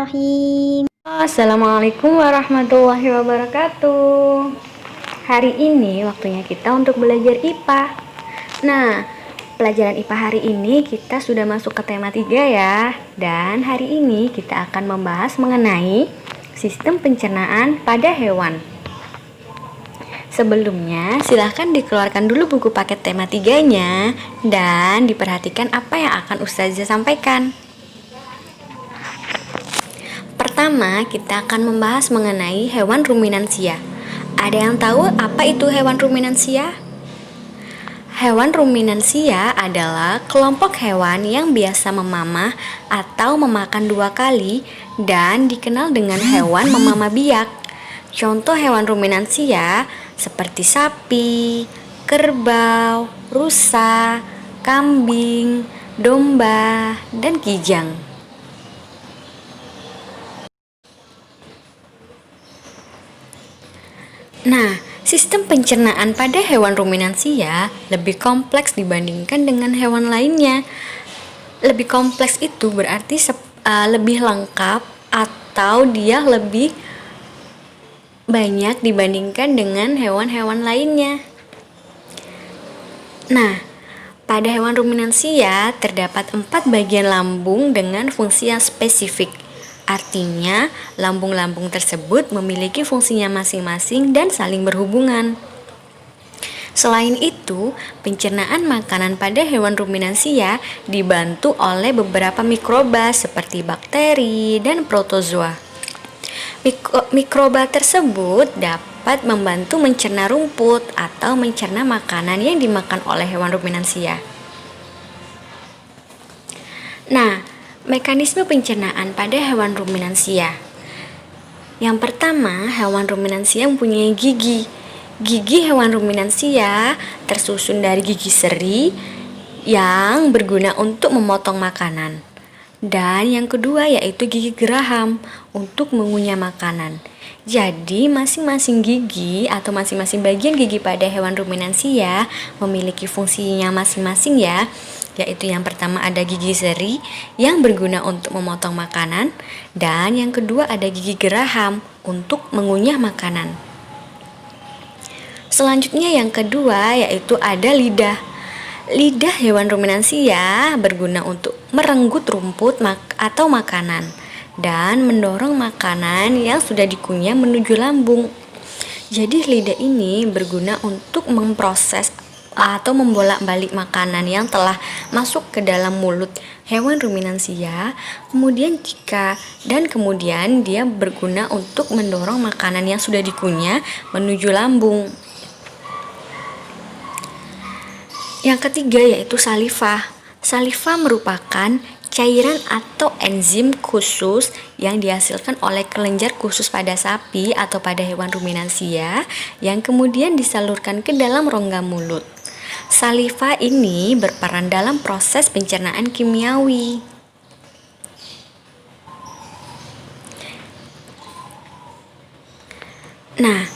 Bismillahirrahmanirrahim. Assalamualaikum warahmatullahi wabarakatuh. Hari ini waktunya kita untuk belajar IPA. Nah, pelajaran IPA hari ini kita sudah masuk ke tema 3 ya. Dan hari ini kita akan membahas mengenai sistem pencernaan pada hewan. Sebelumnya, silahkan dikeluarkan dulu buku paket tema 3-nya dan diperhatikan apa yang akan Ustazah sampaikan. Pertama, kita akan membahas mengenai hewan ruminansia. Ada yang tahu apa itu hewan ruminansia? Hewan ruminansia adalah kelompok hewan yang biasa memamah atau memakan 2 kali dan dikenal dengan hewan memamah biak. Contoh hewan ruminansia seperti sapi, kerbau, rusa, kambing, domba, dan kijang. Nah, sistem pencernaan pada hewan ruminansia lebih kompleks dibandingkan dengan hewan lainnya. Lebih kompleks itu berarti lebih lengkap atau dia lebih banyak dibandingkan dengan hewan-hewan lainnya. Nah, pada hewan ruminansia terdapat 4 bagian lambung dengan fungsi yang spesifik. Artinya, lambung-lambung tersebut memiliki fungsinya masing-masing dan saling berhubungan. Selain itu, pencernaan makanan pada hewan ruminansia dibantu oleh beberapa mikroba seperti bakteri dan protozoa. Mikroba tersebut dapat membantu mencerna rumput atau mencerna makanan yang dimakan oleh hewan ruminansia. Nah, mekanisme pencernaan pada hewan ruminansia. Yang pertama, hewan ruminansia mempunyai gigi. Gigi hewan ruminansia tersusun dari gigi seri yang berguna untuk memotong makanan. Dan yang kedua yaitu gigi geraham untuk mengunyah makanan. Jadi masing-masing gigi atau masing-masing bagian gigi pada hewan ruminansia memiliki fungsinya masing-masing ya. Yaitu yang pertama ada gigi seri yang berguna untuk memotong makanan, dan yang kedua ada gigi geraham untuk mengunyah makanan. Selanjutnya yang kedua yaitu ada lidah. Lidah hewan ruminansia berguna untuk merenggut rumput atau makanan dan mendorong makanan yang sudah dikunyah menuju lambung. Jadi lidah ini berguna untuk memproses atau membolak-balik makanan yang telah masuk ke dalam mulut hewan ruminansia. Kemudian dia berguna untuk mendorong makanan yang sudah dikunyah menuju lambung. Yang ketiga yaitu saliva. Saliva merupakan cairan atau enzim khusus yang dihasilkan oleh kelenjar khusus pada sapi atau pada hewan ruminansia yang kemudian disalurkan ke dalam rongga mulut. Saliva ini berperan dalam proses pencernaan kimiawi. Nah,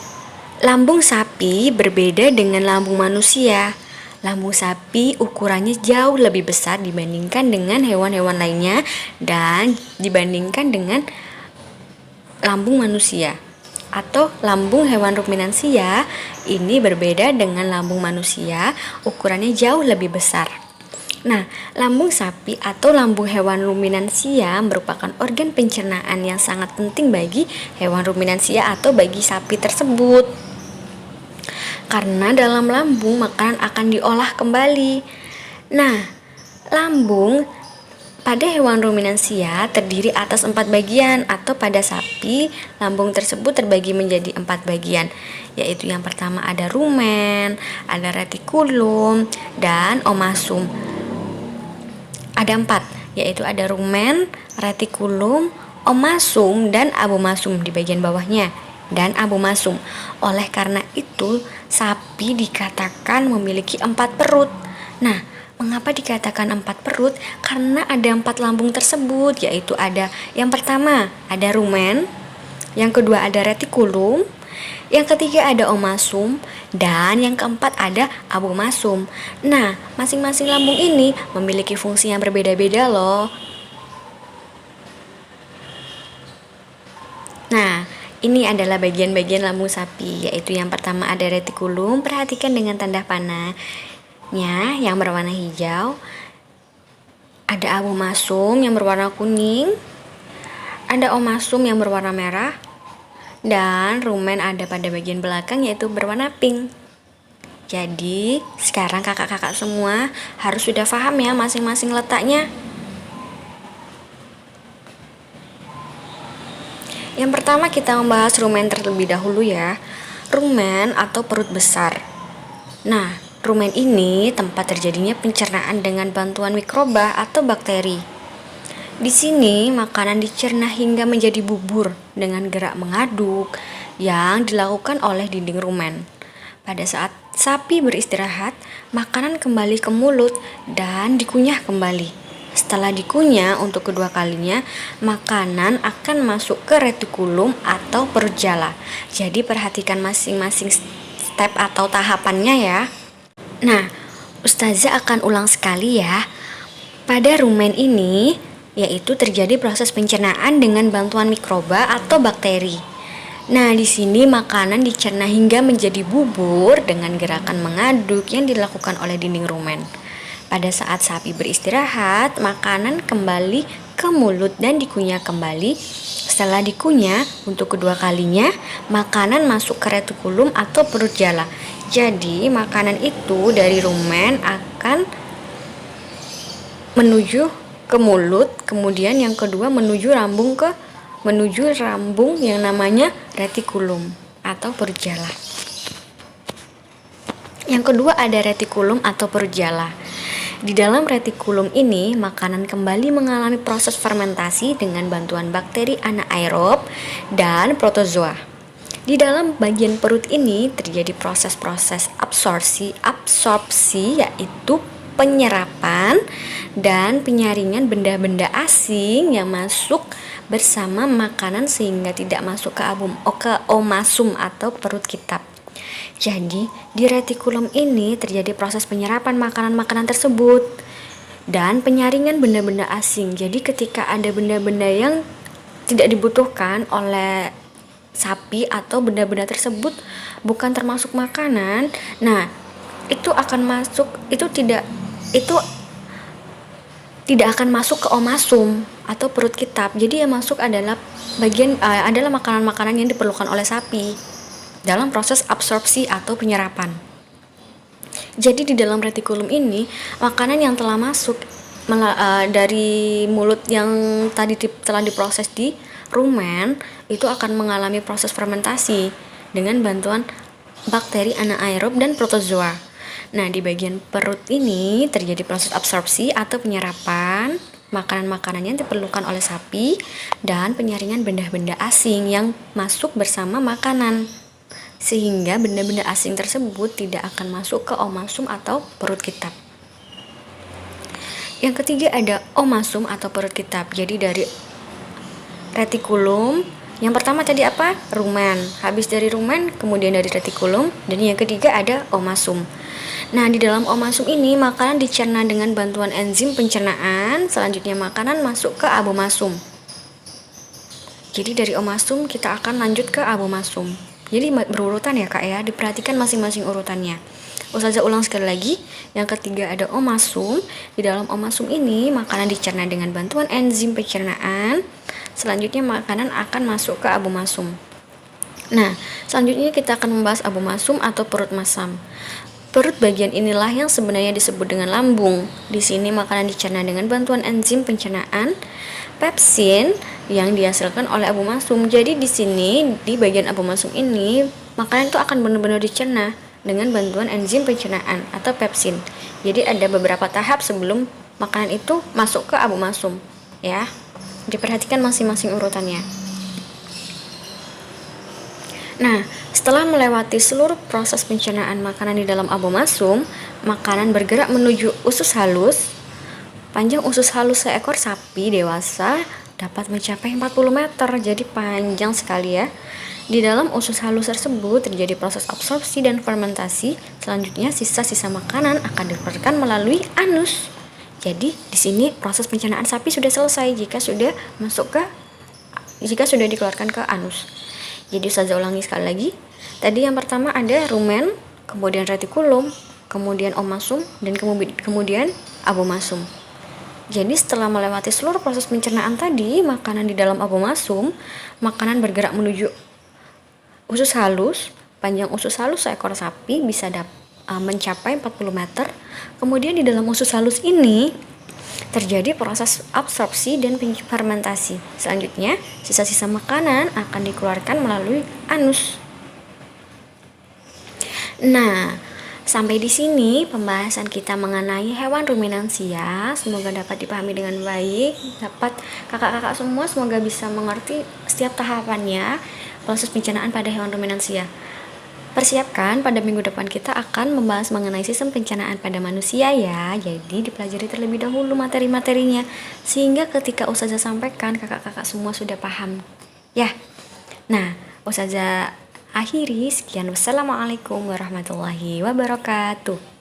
lambung sapi berbeda dengan lambung manusia. Lambung sapi ukurannya jauh lebih besar dibandingkan dengan hewan-hewan lainnya dan dibandingkan dengan lambung manusia. Atau lambung hewan ruminansia ini berbeda dengan lambung manusia, ukurannya jauh lebih besar. Nah, lambung sapi atau lambung hewan ruminansia merupakan organ pencernaan yang sangat penting bagi hewan ruminansia atau bagi sapi tersebut. Karena dalam lambung makanan akan diolah kembali. Nah, lambung pada hewan ruminansia terdiri atas 4 bagian, atau pada sapi lambung tersebut terbagi menjadi 4 bagian, yaitu yang pertama ada rumen, ada retikulum, dan omasum. Ada 4, yaitu ada rumen, retikulum, omasum, dan abomasum di bagian bawahnya, dan abomasum. Oleh karena itu, sapi dikatakan memiliki 4 perut. Nah, mengapa dikatakan 4 perut? Karena ada 4 lambung tersebut, yaitu ada yang pertama ada rumen, yang kedua ada retikulum, yang ketiga ada omasum, dan yang keempat ada abomasum. Nah, masing-masing lambung ini memiliki fungsi yang berbeda-beda loh. Ini adalah bagian-bagian lambung sapi, yaitu yang pertama ada retikulum. Perhatikan dengan tanda panahnya yang berwarna hijau. Ada abomasum yang berwarna kuning. Ada omasum yang berwarna merah. Dan rumen ada pada bagian belakang yaitu berwarna pink. Jadi sekarang kakak-kakak semua harus sudah paham ya masing-masing letaknya. Yang pertama kita membahas rumen terlebih dahulu ya. Rumen atau perut besar. Nah, rumen ini tempat terjadinya pencernaan dengan bantuan mikroba atau bakteri. Di sini makanan dicerna hingga menjadi bubur dengan gerak mengaduk yang dilakukan oleh dinding rumen. Pada saat sapi beristirahat, makanan kembali ke mulut dan dikunyah kembali. Setelah dikunyah untuk kedua kalinya, makanan akan masuk ke retikulum atau perut jala. Jadi perhatikan masing-masing step atau tahapannya ya. Nah, Ustazah akan ulang sekali ya. Pada rumen ini, yaitu terjadi proses pencernaan dengan bantuan mikroba atau bakteri. Nah, di sini makanan dicerna hingga menjadi bubur dengan gerakan mengaduk yang dilakukan oleh dinding rumen. Pada saat sapi beristirahat, makanan kembali ke mulut dan dikunyah kembali. Setelah dikunyah untuk kedua kalinya, makanan masuk ke retikulum atau perut jala. Jadi, makanan itu dari rumen akan menuju ke mulut, kemudian yang kedua menuju rambung yang namanya retikulum atau perut jala. Yang kedua ada retikulum atau perut jala. Di dalam retikulum ini, makanan kembali mengalami proses fermentasi dengan bantuan bakteri anaerob dan protozoa. Di dalam bagian perut ini terjadi proses-proses absorpsi yaitu penyerapan dan penyaringan benda-benda asing yang masuk bersama makanan sehingga tidak masuk ke omasum atau perut kitab. Jadi, di retikulum ini terjadi proses penyerapan makanan-makanan tersebut dan penyaringan benda-benda asing. Jadi, ketika ada benda-benda yang tidak dibutuhkan oleh sapi atau benda-benda tersebut bukan termasuk makanan, nah, itu tidak akan masuk ke omasum atau perut kitab. Jadi yang masuk adalah adalah makanan-makanan yang diperlukan oleh sapi dalam proses absorpsi atau penyerapan. Jadi di dalam retikulum ini, makanan yang telah masuk dari mulut yang tadi telah diproses di rumen itu akan mengalami proses fermentasi dengan bantuan bakteri anaerob dan protozoa. Nah, di bagian perut ini terjadi proses absorpsi atau penyerapan makanan-makanan yang diperlukan oleh sapi dan penyaringan benda-benda asing yang masuk bersama makanan. Sehingga benda-benda asing tersebut tidak akan masuk ke omasum atau perut kitab. Yang ketiga ada omasum atau perut kitab. Jadi dari retikulum, yang pertama tadi apa? Rumen. Habis dari rumen, kemudian dari retikulum, dan yang ketiga ada omasum. Nah, di dalam omasum ini makanan dicerna dengan bantuan enzim pencernaan, selanjutnya makanan masuk ke abomasum. Jadi dari omasum kita akan lanjut ke abomasum. Jadi berurutan ya Kak ya, diperhatikan masing-masing urutannya. Ustazah ulang sekali lagi. Yang ketiga ada omasum. Di dalam omasum ini makanan dicerna dengan bantuan enzim pencernaan. Selanjutnya makanan akan masuk ke abomasum. Nah, selanjutnya kita akan membahas abomasum atau perut masam. Perut bagian inilah yang sebenarnya disebut dengan lambung. Di sini makanan dicerna dengan bantuan enzim pencernaan pepsin yang dihasilkan oleh abomasum. Jadi di sini di bagian abomasum ini makanan itu akan benar-benar dicerna dengan bantuan enzim pencernaan atau pepsin. Jadi ada beberapa tahap sebelum makanan itu masuk ke abomasum ya. Diperhatikan masing-masing urutannya. Nah, setelah melewati seluruh proses pencernaan makanan di dalam abomasum, makanan bergerak menuju usus halus. Panjang usus halus seekor sapi dewasa dapat mencapai 40 meter, jadi panjang sekali ya. Di dalam usus halus tersebut terjadi proses absorpsi dan fermentasi. Selanjutnya sisa-sisa makanan akan dikeluarkan melalui anus. Jadi di sini proses pencernaan sapi sudah selesai jika sudah dikeluarkan ke anus. Jadi Ustazah ulangi sekali lagi. Tadi yang pertama ada rumen, kemudian retikulum, kemudian omasum, dan kemudian abomasum. Jadi setelah melewati seluruh proses pencernaan tadi, makanan di dalam abomasum, makanan bergerak menuju usus halus. Panjang usus halus seekor sapi bisa mencapai 40 meter. Kemudian di dalam usus halus ini terjadi proses absorpsi dan fermentasi. Selanjutnya, sisa-sisa makanan akan dikeluarkan melalui anus. Nah, sampai di sini pembahasan kita mengenai hewan ruminansia. Semoga dapat dipahami dengan baik. Dapat kakak-kakak semua semoga bisa mengerti setiap tahapannya proses pencernaan pada hewan ruminansia. Persiapkan, pada minggu depan kita akan membahas mengenai sistem pencernaan pada manusia ya. Jadi dipelajari terlebih dahulu materi-materinya, sehingga ketika Ustazah sampaikan kakak-kakak semua sudah paham ya. Nah, Ustazah akhiri, sekian, wassalamualaikum warahmatullahi wabarakatuh.